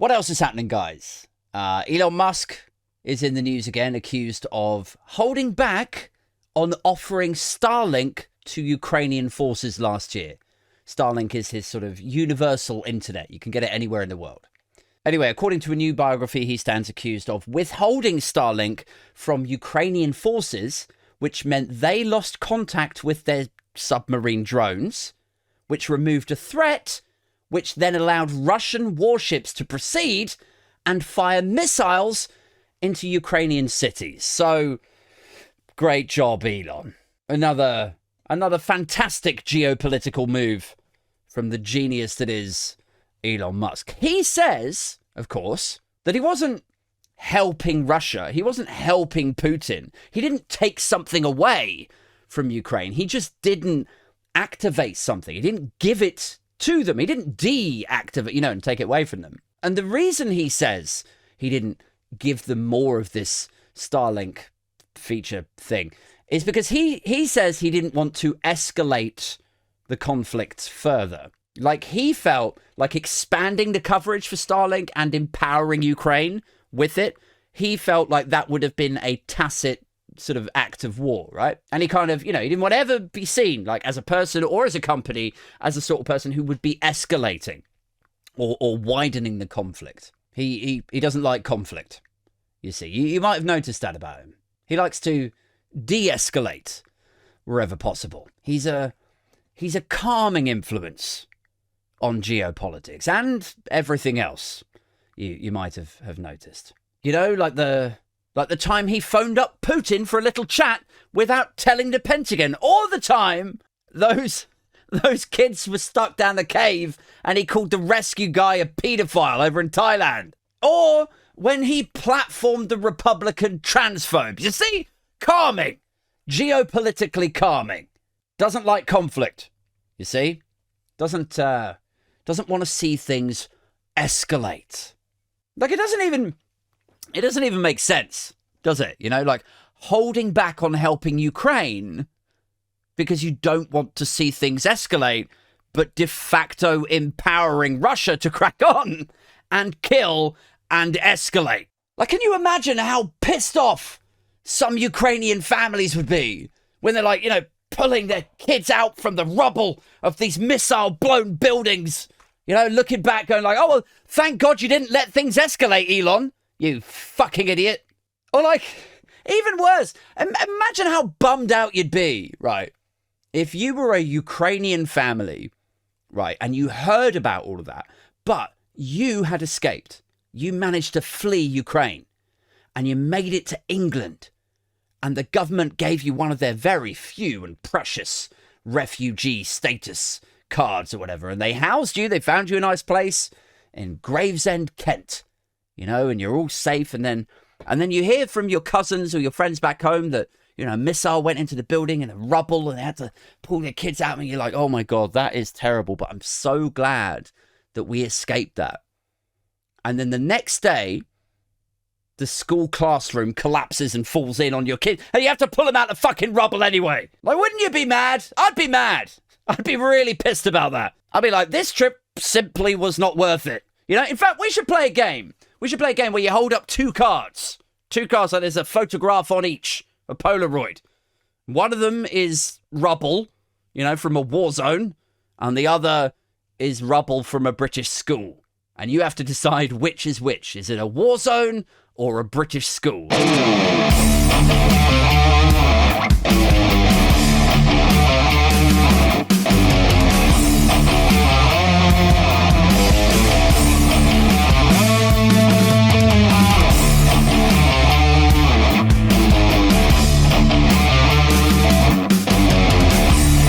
What else is happening, guys? Elon Musk is in the news again, accused of holding back on offering Starlink to Ukrainian forces last year. Starlink is his sort of universal internet. You can get it anywhere in the world. Anyway, according to a new biography, he stands accused of withholding Starlink from Ukrainian forces, which meant they lost contact with their submarine drones, which removed a threat, which then allowed Russian warships to proceed and fire missiles into Ukrainian cities. So, great job, Elon. Another fantastic geopolitical move from the genius that is Elon Musk. He says, of course, that he wasn't helping Russia. He wasn't helping Putin. He didn't take something away from Ukraine. He just didn't activate something. He didn't give it to them. He didn't deactivate, and take it away from them. And the reason he says he didn't give them more of this Starlink feature thing is because he says he didn't want to escalate the conflict further. Like, he felt like expanding the coverage for Starlink and empowering Ukraine with it, he felt like that would have been a tacit sort of act of war, right? And he kind of, he didn't want to ever be seen, like, as a person or as a company, as a sort of person who would be escalating or widening the conflict. He doesn't like conflict, you see. You might have noticed that about him. He likes to de-escalate wherever possible. He's a calming influence on geopolitics and everything else you might have noticed. Like the time he phoned up Putin for a little chat without telling the Pentagon, or the time those kids were stuck down the cave and he called the rescue guy a paedophile over in Thailand, or when he platformed the Republican transphobes. You see? Calming. Geopolitically calming. Doesn't like conflict. You see? Doesn't want to see things escalate. Like, it doesn't even make sense, does it? Like, holding back on helping Ukraine because you don't want to see things escalate, but de facto empowering Russia to crack on and kill and escalate. Like, can you imagine how pissed off some Ukrainian families would be when they're like, pulling their kids out from the rubble of these missile-blown buildings, looking back going like, oh, well, thank God you didn't let things escalate, Elon, you fucking idiot. Or like, even worse, imagine how bummed out you'd be, right, if you were a Ukrainian family, right, and you heard about all of that, but you had escaped. You managed to flee Ukraine, and you made it to England, and the government gave you one of their very few and precious refugee status cards or whatever, and they housed you, they found you a nice place in Gravesend, Kent, and you're all safe, and then you hear from your cousins or your friends back home that, a missile went into the building and the rubble and they had to pull their kids out, and you're like, oh my God, that is terrible, but I'm so glad that we escaped that. And then the next day, the school classroom collapses and falls in on your kid, and you have to pull them out of the fucking rubble anyway. Like, wouldn't you be mad? I'd be mad. I'd be really pissed about that. I'd be like, this trip simply was not worth it. In fact, we should play a game. We should play a game where you hold up two cards. Two cards, like there's a photograph on each, a Polaroid. One of them is rubble, from a war zone, and the other is rubble from a British school. And you have to decide which is which. Is it a war zone or a British school?